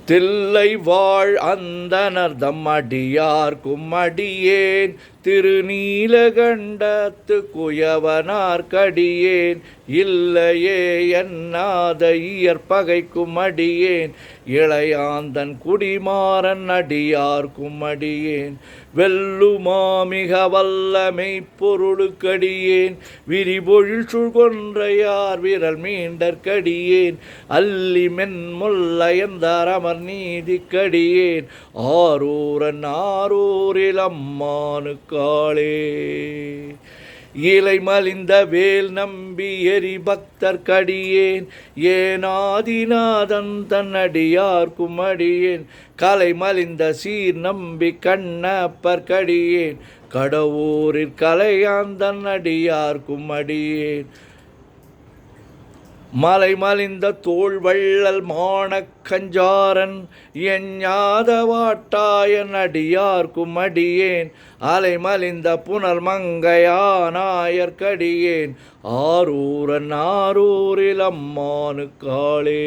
தில்லை வாழ் அந்தணர்தம் அடியார்க்கும் அடியேன் திருநீலகண்டத்து குயவனார்க்கடியேன் இல்லையே என்னாத இயற்பகைக்கும் அடியேன் இளையாந்தன் குடிமாறன் அடியார்க்கும் அடியேன் வெல்லுமாமிக வல்லமை பொருளுக்கடியேன் விரிபொழில் சுழ்கொன்றையார் விரல் மீண்டற்கடியேன் அல்லி மென்முல்லையந்தாரமர் நீதிக்கடியேன் ஆரூரன் ஆரூரில் அம்மானுக்காளே இலை மலிந்த வேல் நம்பி எரி பக்தர்க்கடியேன் ஏனாதிநாதன் தன்னடியார்க்கும் அடியேன் கலை மலிந்த சீர் நம்பி கண்ணப்பர்க்கடியேன் கடவுரில் கலையாந்தன் அடியார்க்கும் அடியேன் மலை மலிந்த தோள் வள்ளல் மானக்கஞ்சாரன் எஞ்ஞாத வாட்டாயன் அடியார்க்கும் அடியேன் அலை மலிந்த புனல் மங்கையானாயர்க்கடியேன் ஆரூரன் ஆரூரில் அம்மானுக்காளே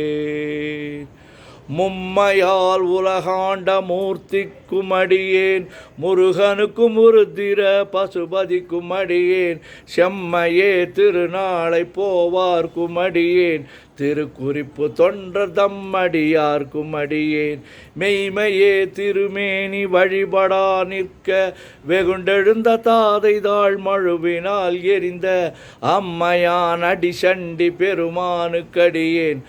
மும்மையால் உலகாண்ட மூர்த்திக்கும் அடியேன் முருகனுக்கும் உருத்திர பசுபதிக்கும் அடியேன் செம்மையே திருநாளை போவார்க்கும் அடியேன் திருக்குறிப்பு தொண்டர் தம்மடியார்க்கும் அடியேன் மெய்மையே திருமேனி வழிபடா நிற்க வெகுண்டெழுந்த தாதை தாழ் மழுவினால் எரிந்த அம்மையான் அடிசண்டி பெருமானுக்கடியேன்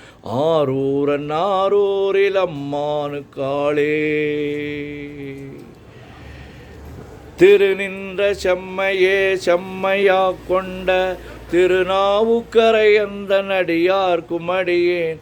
ஆரூரன் ஆரூரில் அம்மானுக்காளே திருநின்ற செம்மையே செம்மையா கொண்ட திருநாவுக்கரையந்தன் அடியார்க்கும் அடியேன்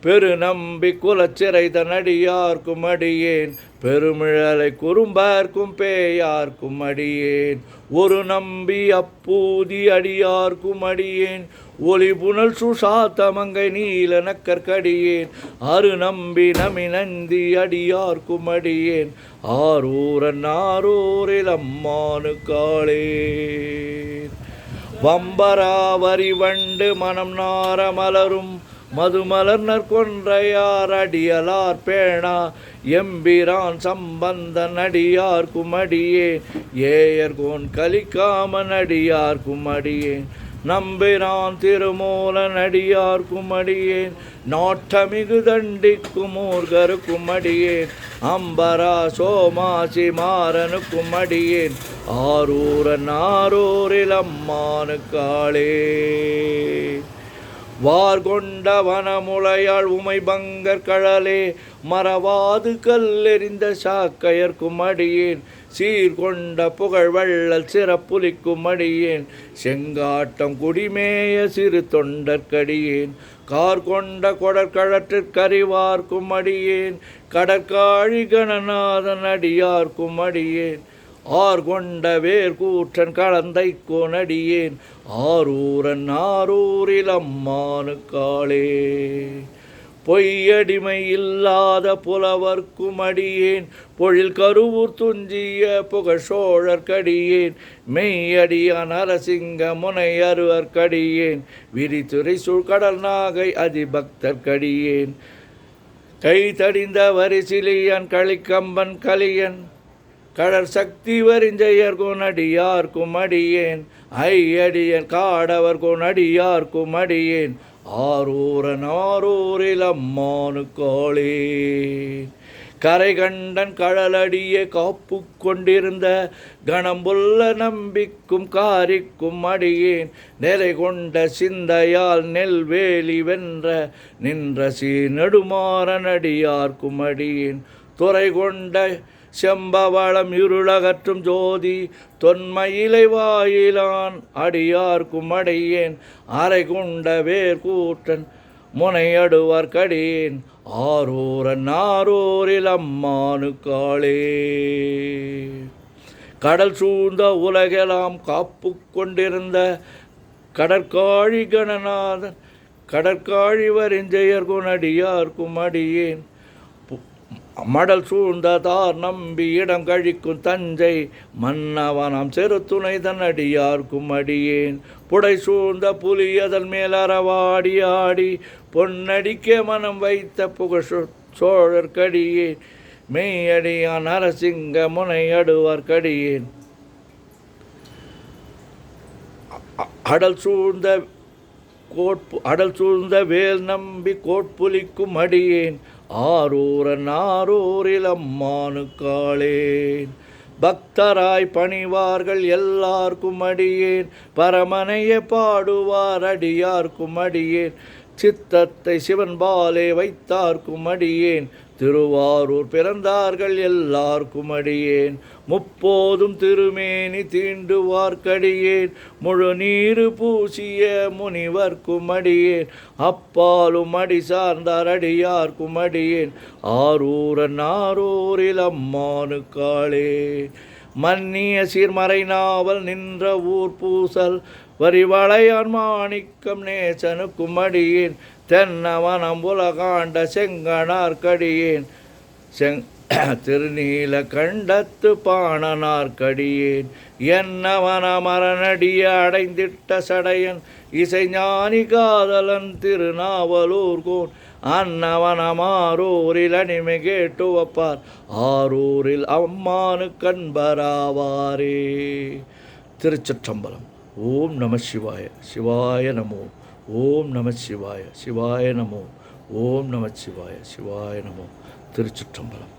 பெருநம்பி குலச்சிறைதன் அடியார்க்கும் அடியேன் பெருமிழலை குறும்பார்க்கும் பேயார்க்கும் அடியேன் ஒரு நம்பி அப்பூதி அடியார்க்கும் அடியேன் ஒளி புனல் சுஷாத்தமங்கை நீல நக்கற்கடியேன் அரு நம்பி நமி நந்தி அடியார்க்கும் அடியேன் ஆரூரன் ஆரூரில் அம்மானுக்காளே வம்பராவரி வண்டு மனம் நார மலரும் மதுமலர்னர் கொன்றையார் அடியலார் பேணா எம்பிரான் சம்பந்தன் அடியார்க்கும் அடியேன் ஏயர்கோன் கலிக்காமன் அடியார்க்கும் அடியேன் நம்பிரான் திருமூலன் அடியார்க்கும் அடியேன் நாட்டமிகு தண்டிக்கும் மூர்கருக்கும் அடியேன் அம்பரா சோமாசி மாறனுக்கும் அடியேன் ஆரூரன் ஆரூரில் அம்மானுக்காளே வார்கொண்ட வனமுளையாள் உமை பங்கர் கழலே மறவாது கல்லெறிந்த சாக்கையர்க்கும் அடியேன் சீர்கொண்ட புகழ் வள்ளல் சிறப்புலிக்கும் அடியேன் செங்காட்டம் குடிமேய சிறு தொண்டற்கடியேன் கார் கொண்ட கொடற்கழற்றிற்கறிவார்க்கும் அடியேன் கடற்காழி கணநாதன் அடியார்க்கும் அடியேன் ஆர் கொண்ட வேர் கூற்றன் கலந்தை கோனடியேன் ஆரூரன் ஆரூரில் அம்மானுக்காளே பொய்யடிமை இல்லாத புலவர்க்கும் அடியேன் பொழில் கருவூர் துஞ்சிய புகழ் சோழர்க்கடியேன் மெய்யடியான் அரசிங்க முனை அருவர்க்கடியேன் விரித்துறை சூழ்கடல் நாகை அதிபக்தர்க்கடியேன் கை தடிந்த வரிசிலியன் களிக்கம்பன் கலியன் கடற் சக்தி வரிஞ்சையர்கோன் அடியார்க்கும் அடியேன் ஐயடியன் காடவர்கோன் அடியார்க்கும் அடியேன் ஆரூரன் ஆரூரில் அம்மானுக்காளே கரை கண்டன் கழலடியே காப்பு கொண்டிருந்த கணம்புள்ள நம்பிக்கும் காரிக்கும் அடியேன் நிலை கொண்ட சிந்தையால் நெல்வேலி வென்ற நின்ற நெடுமாறன் அடியார்க்கும் அடியேன் துறை கொண்ட செம்பவளம் இருளகற்றும் ஜோதி தொன்மயிலை வாயிலான் அடியார்க்கும் அடியேன் அரை கொண்ட வேர் கூற்றன் முனையடுவார்க்கடியேன் ஆரூரன் ஆரூரில் அம்மானுக்காளே கடல் சூழ்ந்த உலகெல்லாம் காப்பு கொண்டிருந்த கடற்காழி கணநாதன் கடற்காழி வரிஞ்செயர்கோன் அடியார்க்கும் அடியேன் மடல் சூழ்ந்ததார் நம்பி இடம் கழிக்கும் தஞ்சை மன்னவனாம் செரு துணை தன் அடியார்க்கும் அடியேன் புடை சூழ்ந்த புலி அதன் மேல் அறவாடி ஆடி பொன்னடிக்க மனம் வைத்த சோழர்க்கடியேன் மெய்யடியான் நரசிங்க முனையடுவார்க்கடியேன் அடல் சூழ்ந்த வேல் நம்பி கோட்புலிக்கும் அடியேன் ஆரூரன் ஆரூரில் அம்மானுக்காளேன் பக்தராய் பணிவார்கள் எல்லார்க்கும் அடியேன் பரமனைய பாடுவார் அடியார்க்கும் அடியேன் சித்தத்தை சிவன் பாலே வைத்தார்க்கும் அடியேன் திருவாரூர் பிறந்தார்கள் எல்லார்க்கும் அடியேன் முப்போதும் திருமேனி தீண்டுவார்க்கடியேன் முழு நீரு பூசிய முனிவர்க்கும் அடியேன் அப்பாலும் அடி சார்ந்தார் அடியார்க்கும் அடியேன் ஆரூரன் ஆரூரில் அம்மானுக்காளே மன்னிய சீர்மறை நாவல் நின்ற ஊர் பூசல் வரிவளையான் மாணிக்கம் நேசனுக்கும் அடியேன் தென்னவனம் உலகாண்ட செங்கனார்க்கடியேன் திருநீல கண்டத்து பாணனார்க்கடியேன் என்னவன மரணடிய அடைந்திட்ட சடையன் இசைஞானி காதலன் திருநாவலூர்கோன் அன்னவனமாரூரில் அடிமை கேட்டு வப்பார் ஆரூரில் அம்மானு கண்பராவாரே. திருச்சிற்றம்பலம். ஓம் நம சிவாய. சிவாய நமோ. ஓம் நம சிவாய. சிவாய நமோ. ஓம் நம சிவாய. சிவாய நமோ. திருச்சிற்றம்பலம்.